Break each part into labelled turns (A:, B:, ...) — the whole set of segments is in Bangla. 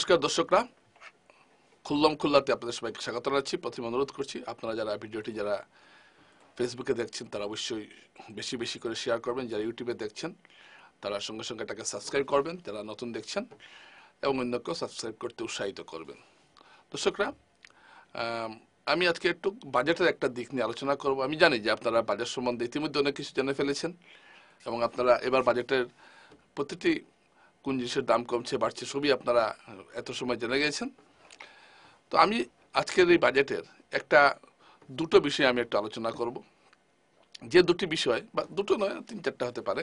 A: নমস্কার দর্শকরা, খুল্লম খুল্লাতে আপনাদের সবাইকে স্বাগত জানাচ্ছি। প্রথমে অনুরোধ করছি, আপনারা যারা ভিডিওটি যারা ফেসবুকে দেখছেন তারা অবশ্যই বেশি বেশি করে শেয়ার করবেন। যারা ইউটিউবে দেখছেন তারা সঙ্গে সঙ্গে এটাকে সাবস্ক্রাইব করবেন, যারা নতুন দেখছেন, এবং অন্যকেও সাবস্ক্রাইব করতে উৎসাহিত করবেন। দর্শকরা, আমি আজকে একটু বাজেটের একটা দিক নিয়ে আলোচনা করব। আমি জানি যে আপনারা বাজেট সম্বন্ধে ইতিমধ্যে অনেক কিছু জেনে ফেলেছেন এবং আপনারা এবার বাজেটের প্রতিটি কোন জিনিসের দাম কমছে বাড়ছে সবই আপনারা এত সময় জেনে গেছেন। তো আমি আজকের এই বাজেটের দুটো বিষয়ে আমি একটু আলোচনা করব। যে দুটি বিষয়, বা দুটো নয়, তিন চারটা হতে পারে,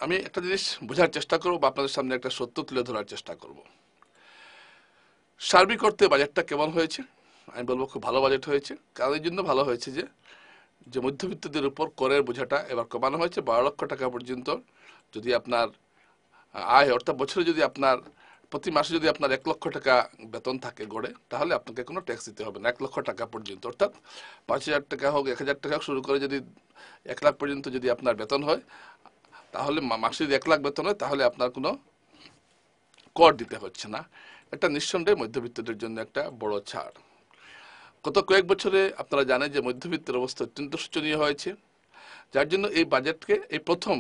A: আমি একটা জিনিস বোঝার চেষ্টা করব বা আপনাদের সামনে একটা সত্য তুলে ধরার চেষ্টা করব। সার্বিক অর্থে বাজেটটা কেমন হয়েছে? আমি বলবো খুব ভালো বাজেট হয়েছে। কারণ এই জন্য ভালো হয়েছে যে মধ্যবিত্তদের উপর করের বোঝাটা এবার কমানো হয়েছে। 12 লক্ষ টাকা পর্যন্ত যদি আপনার আয়, অর্থাৎ বছরে যদি আপনার প্রতি মাসে যদি আপনার 1 লক্ষ টাকা বেতন থাকে গড়ে, তাহলে আপনাকে কোনো ট্যাক্স দিতে হবে না 1 লক্ষ টাকা পর্যন্ত। অর্থাৎ 5,000 টাকা হোক, 1,000 টাকা শুরু করে যদি 1 লাখ পর্যন্ত যদি আপনার বেতন হয়, তাহলে মাসে যদি 1 লাখ বেতন হয় তাহলে আপনার কোনো কর দিতে হচ্ছে না। এটা নিঃসন্দেহে মধ্যবিত্তদের জন্য একটা বড় ছাড়। গত কয়েক বছরে আপনারা জানেন যে মধ্যবিত্তের অবস্থা অত্যন্ত শোচনীয় হয়েছে, যার জন্য এই বাজেটকে এই প্রথম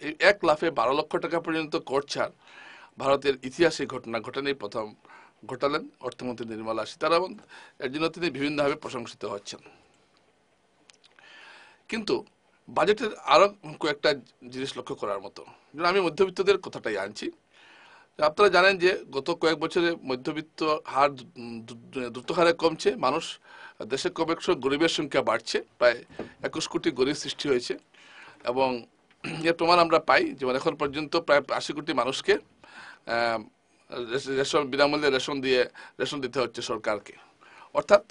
A: এই 1 লাফে 12 লক্ষ টাকা পর্যন্ত কর ছাড় ভারতের ইতিহাসে ঘটনা ঘটেনি, প্রথম ঘটালেন অর্থমন্ত্রী নির্মলা সীতারামন। এর জন্য তিনি বিভিন্নভাবে প্রশংসিত হচ্ছেন। কিন্তু বাজেটের আরো কয়েকটা জিনিস লক্ষ্য করার মতো। আমি মধ্যবিত্তদের কথাটাই আনছি। আপনারা জানেন যে গত কয়েক বছরে মধ্যবিত্ত হার দ্রুত হারে কমছে। দেশে ক্রমশ গরিবের সংখ্যা বাড়ছে, প্রায় 21 কোটি গরিব সৃষ্টি হয়েছে এবং এর প্রমাণ আমরা পাই। যেমন এখন পর্যন্ত প্রায় 80 কোটি মানুষকে রেশন, বিনামূল্যে রেশন দিতে হচ্ছে সরকারকে। অর্থাৎ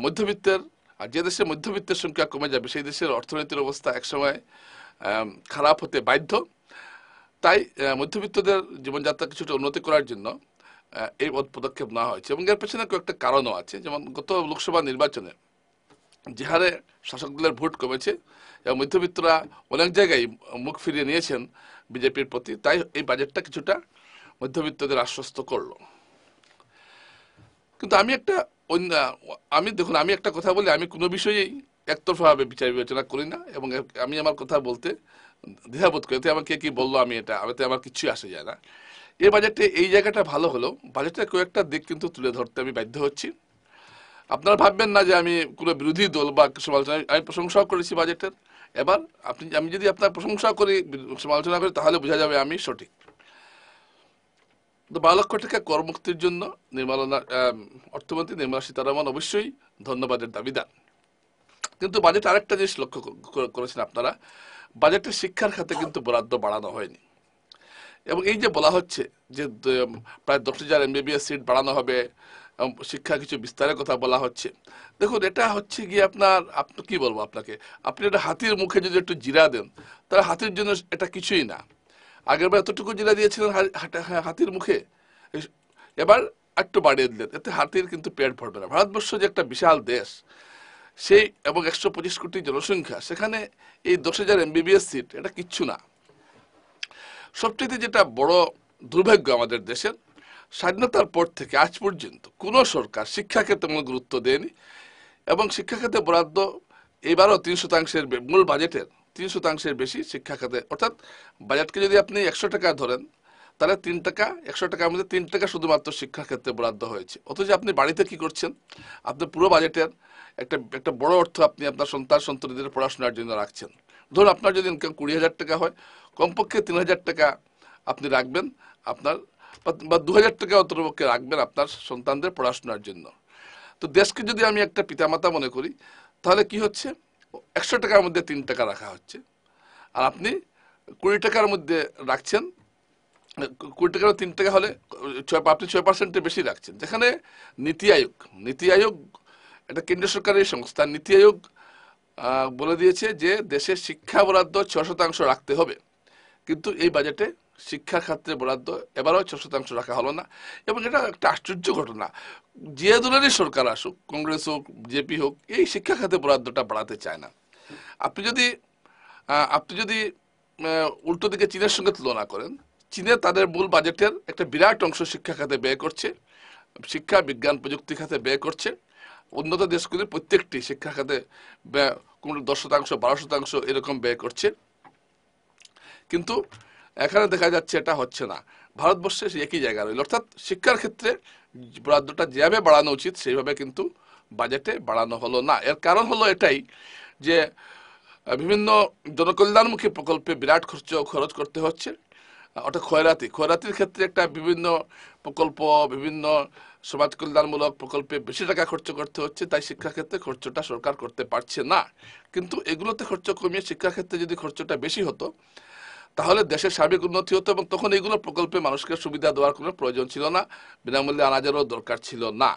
A: মধ্যবিত্তের, আর যে দেশে মধ্যবিত্তের সংখ্যা কমে যাবে সেই দেশের অর্থনীতির অবস্থা একসময় খারাপ হতে বাধ্য। তাই মধ্যবিত্তদের জীবনযাত্রা কিছুটা উন্নতি করার জন্য এই পদক্ষেপ নেওয়া হয়েছে এবং এর পেছনে কয়েকটা কারণও আছে। যেমন গত লোকসভা নির্বাচনে যে হারে শাসক দলের ভোট কমেছে এবং মধ্যবিত্তরা অনেক জায়গায় মুখ ফিরিয়ে নিয়েছেন বিজেপির প্রতি, তাই এই বাজেটটা কিছুটা মধ্যবিত্তদের আশ্বস্ত করলো। কিন্তু আমি একটা কথা বলি, আমি কোনো বিষয়েই একতরফাভাবে বিচার বিবেচনা করি না এবং আমি আমার কথা বলতে দ্বিধাবোধ করি। এতে আমাকে কি বললো, এতে আমার কিছুই আসে যায় না। এই বাজেটে এই জায়গাটা ভালো হলো, বাজেটের কয়েকটা দিক কিন্তু তুলে ধরতে আমি বাধ্য হচ্ছি। আপনারা ভাববেন না যে আমি কোনো বিরোধী দল বা সমালোচনা, আমি প্রশংসাও করেছি বাজেটের। এবার আমি যদি আপনার প্রশংসা করি, সমালোচনা করি, তাহলে বোঝা যাবে আমি সঠিক। তো 12 লক্ষ টাকা কর মুক্তির জন্য অর্থমন্ত্রী নির্মলা সীতারামন অবশ্যই ধন্যবাদের দাবিদার। কিন্তু বাজেট আরেকটা জিনিস লক্ষ্য করেছেন আপনারা, বাজেটের শিক্ষার খাতে কিন্তু বরাদ্দ বাড়ানো হয়নি। এবং এই যে বলা হচ্ছে যে প্রায় 10,000 MBBS সিট বাড়ানো হবে, শিক্ষা কিছু বিস্তারের কথা বলা হচ্ছে। দেখুন, এটা হচ্ছে গিয়ে কি বলবো আপনাকে, আপনি একটা হাতির মুখে যদি একটু জিরা দেন, তাহলে হাতির জন্য এটা কিছুই না। আগের বার এতটুকু জিরা দিয়েছিলেন হাতির মুখে, এবার একটু বাড়িয়ে দিলেন, এতে হাতির কিন্তু পেট ভরবে না। ভারতবর্ষ যে একটা বিশাল দেশ, সেই এবং 125 কোটি জনসংখ্যা, সেখানে এই 10,000 MBBS সিট এটা কিচ্ছু না। সবচেয়ে যেটা বড় দুর্ভাগ্য আমাদের দেশের, স্বাধীনতার পর থেকে আজ পর্যন্ত কোনো সরকার শিক্ষাকে তেমন গুরুত্ব দেয়নি এবং শিক্ষা খাতে বরাদ্দ এবারও 3%, মূল বাজেটের 3% বেশি শিক্ষা খাতে। অর্থাৎ বাজেটকে যদি আপনি 100 টাকা ধরেন, তাহলে 3 টাকা, 100 টাকার মধ্যে 3 টাকা শুধুমাত্র শিক্ষা ক্ষেত্রে বরাদ্দ হয়েছে। অথচ আপনি বাড়িতে কি করছেন, আপনি পুরো বাজেটের একটা বড় অর্থ আপনি আপনার সন্তানদের পড়াশোনার জন্য রাখছেন। ধরুন আপনার যদি ইনকাম 20,000 টাকা হয়, কমপক্ষে 3,000 টাকা আপনি রাখবেন আপনার, বা 2,000 টাকা অন্ততপক্ষে রাখবেন আপনার সন্তানদের পড়াশোনার জন্য। তো দেশকে যদি আমি একটা পিতামাতা মনে করি, তাহলে কি হচ্ছে, 100 টাকার মধ্যে 3 টাকা রাখা হচ্ছে, আর আপনি 20 টাকার মধ্যে রাখছেন। 20 টাকা 3 টাকা হলে আপনি 6% বেশি রাখছেন। যেখানে নীতি আয়োগ এটা কেন্দ্রীয় সরকারের সংস্থা, নীতি আয়োগ বলে দিয়েছে যে দেশের শিক্ষা বরাদ্দ 6% রাখতে হবে, কিন্তু এই বাজেটে শিক্ষা খাতে বরাদ্দ এবারও 6% রাখা হলো না। এবং এটা একটা আশ্চর্য ঘটনা, যে দলেরই সরকার আসুক, কংগ্রেস হোক, বিজেপি হোক, এই শিক্ষা খাতে বরাদ্দটা বাড়াতে চায় না। আপনি যদি উল্টো দিকে চীনের সঙ্গে তুলনা করেন, চীনে তাদের মূল বাজেটের একটা বিরাট অংশ শিক্ষা খাতে ব্যয় করছে, শিক্ষা বিজ্ঞান প্রযুক্তি খাতে ব্যয় করছে। উন্নত দেশগুলি প্রত্যেকটি শিক্ষা খাতে ব্যয় কোন 10%, 12% এরকম ব্যয় করছে, কিন্তু এখানে দেখা যাচ্ছে এটা হচ্ছে না। ভারতবর্ষে একই জায়গা রইল, অর্থাৎ শিক্ষার ক্ষেত্রে বরাদ্দটা যেভাবে বাড়ানো উচিত সেইভাবে কিন্তু বাজেটে বাড়ানো হলো না। এর কারণ হলো এটাই যে বিভিন্ন জনকল্যাণমুখী প্রকল্পে বিরাট খরচ করতে হচ্ছে। অর্থাৎ খয়রাতির ক্ষেত্রে একটা বিভিন্ন প্রকল্প, বিভিন্ন সমাজ কল্যাণমূলক প্রকল্পে বেশি টাকা খরচ করতে হচ্ছে, তাই শিক্ষাক্ষেত্রে খরচটা সরকার করতে পারছে না। কিন্তু এগুলোতে খরচ কমিয়ে শিক্ষাক্ষেত্রে যদি খরচটা বেশি হতো তাহলে দেশের সার্বিক উন্নতি হতো, এবং তখন এইগুলো প্রকল্পে মানুষকে সুবিধা দেওয়ার কোনো প্রয়োজন ছিল না, বিনামূল্যে আনাজেরও দরকার ছিল না।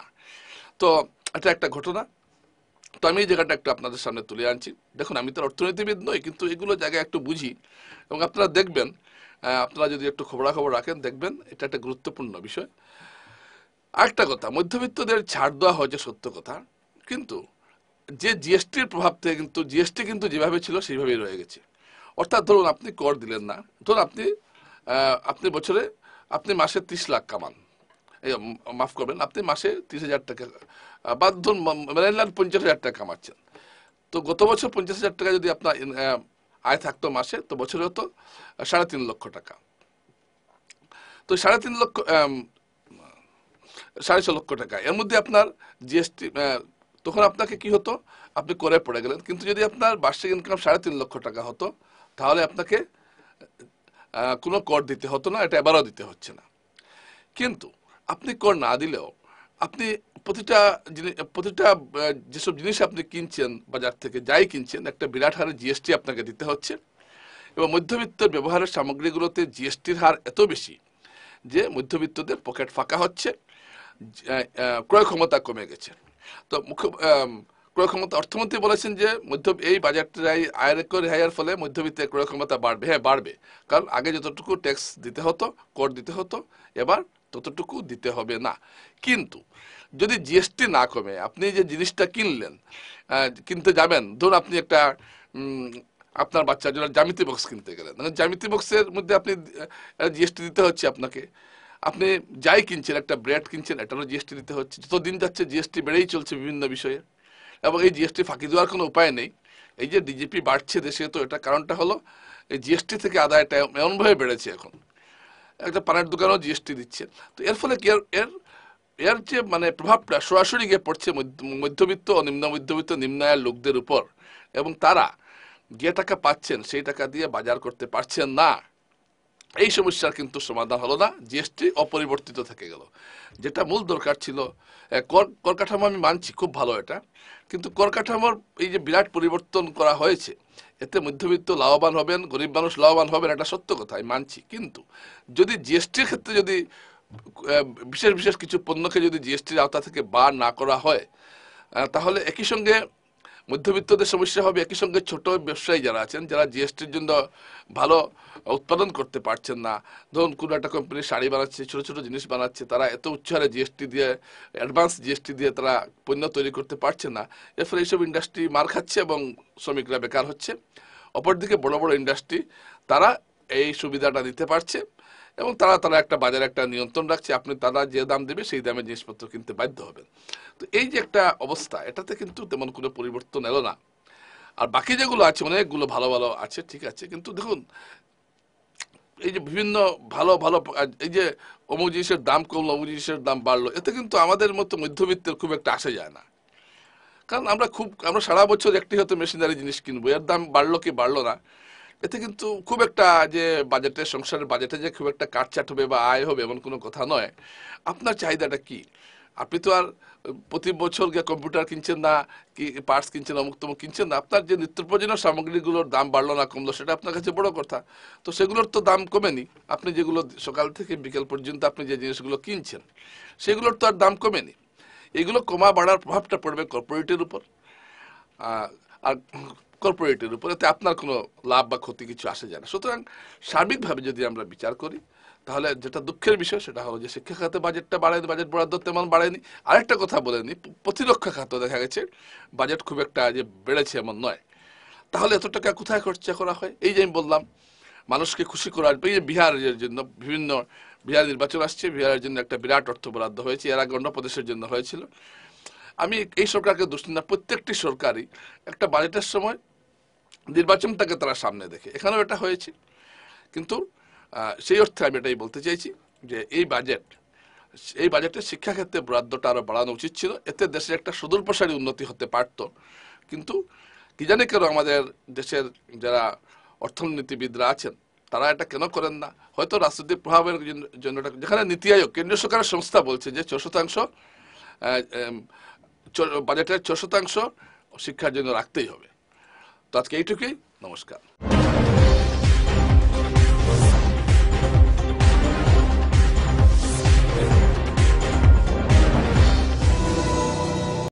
A: তো এটা একটা ঘটনা। তো আমি এই জায়গাটা একটু আপনাদের সামনে তুলে আনছি। দেখুন, আমি তো অর্থনীতিবিদ নই, কিন্তু এগুলো জায়গায় একটু বুঝি, এবং আপনারা দেখবেন, আপনারা যদি একটু খবরাখবর রাখেন দেখবেন এটা একটা গুরুত্বপূর্ণ বিষয়। আরেকটা কথা, মধ্যবিত্তদের ছাড় দেওয়া হয়েছে সত্য কথা, কিন্তু যে জিএসটির প্রভাব থেকে কিন্তু জিএসটি কিন্তু যেভাবে ছিল সেইভাবেই রয়ে গেছে। অর্থাৎ ধরুন আপনি কর দিলেন না, ধরুন আপনি বছরে আপনি মাসে 30 লাখ কামান, মাফ করবেন, আপনি মাসে 30,000 টাকা বা ধরুন মেনে নিলেন 50,000 টাকা কামাচ্ছেন। তো গত বছর 50,000 টাকা যদি আপনার আয় থাকতো মাসে, তো বছরে হতো 3.5 লক্ষ টাকা। তো 3.5 লক্ষ 6.5 লক্ষ টাকা, এর মধ্যে আপনার জিএসটি, তখন আপনাকে কি হতো, আপনি করে পড়ে গেলেন। কিন্তু যদি আপনার বার্ষিক ইনকাম 3.5 লক্ষ টাকা হতো তাহলে আপনাকে কোনো কর দিতে হতো না, এটা এবারও দিতে হচ্ছে না। কিন্তু আপনি কর না দিলেও আপনি প্রতিটা যেসব জিনিস আপনি কিনছেন বাজার থেকে, যাই কিনছেন, একটা বিরাট হারে জিএসটি আপনাকে দিতে হচ্ছে। এবং মধ্যবিত্তের ব্যবহারের সামগ্রীগুলোতে জিএসটির হার এত বেশি যে মধ্যবিত্তদের পকেট ফাঁকা হচ্ছে, ক্রয় ক্ষমতা কমে গেছে। তো ক্রয় ক্ষমতা, অর্থমন্ত্রী বলেছেন যে এই বাজেট আয়ের রেহাইয়ের ফলে মধ্যবিত্তের ক্রয় ক্ষমতা বাড়বে। হ্যাঁ, বাড়বে, কারণ আগে যতটুকু ট্যাক্স দিতে হতো, কর দিতে হতো, এবার ততটুকু দিতে হবে না। কিন্তু যদি জিএসটি না কমে, আপনি যে জিনিসটা কিনতে যাবেন, ধরুন আপনি একটা আপনার বাচ্চার জন্য জ্যামিতি বক্স কিনতে গেলেন, জ্যামিতি বক্সের মধ্যে আপনি জিএসটি দিতে হচ্ছে আপনাকে। আপনি যাই কিনছেন, একটা ব্রেড কিনছেন, এটারও জিএসটি দিতে হচ্ছে। যত দিন যাচ্ছে জিএসটি বেড়েই চলছে বিভিন্ন বিষয়ে, এবং এই জিএসটি ফাঁকি দেওয়ার কোনো উপায় নেই। এই যে ডিজিপি বাড়ছে দেশে, তো এটা কারণটা হলো এই জিএসটি থেকে আদায়টা এমনভাবে বেড়েছে। এখন একটা পানের দোকানও জিএসটি দিচ্ছে। তো এর ফলে কি এর এর যে মানে প্রভাবটা সরাসরি গিয়ে পড়ছে মধ্যবিত্ত ও নিম্ন মধ্যবিত্ত, নিম্ন আয়ের লোকদের উপর, এবং তারা যে টাকা পাচ্ছেন সেই টাকা দিয়ে বাজার করতে পারছেন না। এই সমস্যার কিন্তু সমাধান হলো না, জিএসটি অপরিবর্তিত থেকে গেল। যেটা মূল দরকার ছিল, কর কাঠামো আমি মানছি খুব ভালো এটা, কিন্তু কর কাঠামোর এই যে বিরাট পরিবর্তন করা হয়েছে, এতে মধ্যবিত্ত লাভবান হবেন, গরিব মানুষ লাভবান হবেন, এটা সত্য কথা, আমি মানছি। কিন্তু যদি জিএসটির ক্ষেত্রে যদি বিশেষ বিশেষ কিছু পণ্যকে যদি জিএসটির আওতা থেকে বার না করা হয়, তাহলে একই সঙ্গে মধ্যবিত্তদের সমস্যা হবে, একই সঙ্গে ছোট ব্যবসায়ী যারা আছেন, যারা জিএসটির জন্য ভালো উৎপাদন করতে পারছেন না, ধরুন কোনো একটা কোম্পানি শাড়ি বানাচ্ছে, ছোট ছোট জিনিস বানাচ্ছে, তারা এত উচ্চ হারে জিএসটি দিয়ে, অ্যাডভান্স জিএসটি দিয়ে তারা পণ্য তৈরি করতে পারছে না। এর ফলে এইসব ইন্ডাস্ট্রি মার খাচ্ছে এবং শ্রমিকরা বেকার হচ্ছে। অপরদিকে বড় বড় ইন্ডাস্ট্রি, তারা এই সুবিধাটা দিতে পারছে, এবং তারা একটা বাজারে একটা নিয়ন্ত্রণ রাখছে। তারা যে দাম দেবে সেই দামে জিনিসপত্র কিনতে বাধ্য হবেন। তো এই যে একটা অবস্থা, এটাতে কিন্তু তেমন কোনো পরিবর্তন এলো না। আর বাকি যেগুলো আছে, অনেকগুলো ভালো ভালো আছে, ঠিক আছে, কিন্তু দেখুন এই যে বিভিন্ন ভালো ভালো এই যে অমুক জিনিসের দাম কমলো, অমুক জিনিসের দাম বাড়লো, এতে কিন্তু আমাদের মতো মধ্যবিত্তের খুব একটা আসে যায় না। কারণ আমরা সারা বছর একটি হয়তো মেশিনারি জিনিস কিনবো, এর দাম বাড়লো কি বাড়লো না, এতে কিন্তু খুব একটা যে সংসারের বাজেটে যে খুব একটা কাটছাট হবে বা আয় হবে এমন কোনো কথা নয়। আপনার চাহিদাটা কি? আপনি তো আর প্রতি বছর গিয়ে কম্পিউটার কিনছেন না, কি পার্টস কিনছেন, অমুক তমুক কিনছেন না। আপনার যে নিত্য প্রয়োজনীয় সামগ্রীগুলোর দাম বাড়লো না কমলো, সেটা আপনার কাছে বড় কথা। তো সেগুলোর তো দাম কমেনি। আপনি যেগুলো সকাল থেকে বিকেল পর্যন্ত আপনি যে জিনিসগুলো কিনছেন, সেগুলোর তো আর দাম কমেনি। এগুলো কমা বাড়ার প্রভাবটা পড়বে কর্পোরেটের উপর, আর কর্পোরেটের উপর, এতে আপনার কোনো লাভ বা ক্ষতি কিছু আসে যায় না। সুতরাং সার্বিকভাবে যদি আমরা বিচার করি, তাহলে যেটা দুঃখের বিষয় সেটা হলো যে শিক্ষা খাতে বাজেটটা বাড়েনি, বাজেট বরাদ্দ তেমন বাড়েনি। আরেকটা কথা বলেনি, প্রতিরক্ষা খাতে দেখা গেছে বাজেট খুব একটা যে বেড়েছে এমন নয়। তাহলে এত টাকা কোথায় খরচা করা হয়? এই যে আমি বললাম, মানুষকে খুশি করার এই যে বিহারের জন্য বিভিন্ন বিহার নির্বাচন আসছে, বিহারের জন্য একটা বিরাট অর্থ বরাদ্দ হয়েছে, এর আগে অন্ধ্রপ্রদেশের জন্য হয়েছিল। আমি এই সরকারকে দোষ দিই না, প্রত্যেকটি সরকারই একটা বাজেটের সময় নির্বাচনটাকে তারা সামনে দেখে, এখানেও এটা হয়েছে। কিন্তু সেই অর্থে আমি এটাই বলতে চাইছি যে এই বাজেটে শিক্ষাক্ষেত্রে বরাদ্দটা আরো বাড়ানো উচিত ছিল, এতে দেশের একটা সুদূরপ্রসারী উন্নতি হতে পারত। কিন্তু কি জানি কেন আমাদের দেশের যারা অর্থনীতিবিদরা আছেন তারা এটা কেন করেন না, হয়তো রাজনৈতিক প্রভাবের জন্য। যেখানে নীতি আয়োগ কেন্দ্রীয় সরকারের সংস্থা বলছে যে 4% বাজেটের 4% শিক্ষার জন্য রাখতেই হবে। তো আজকে এইটুকুই, নমস্কার।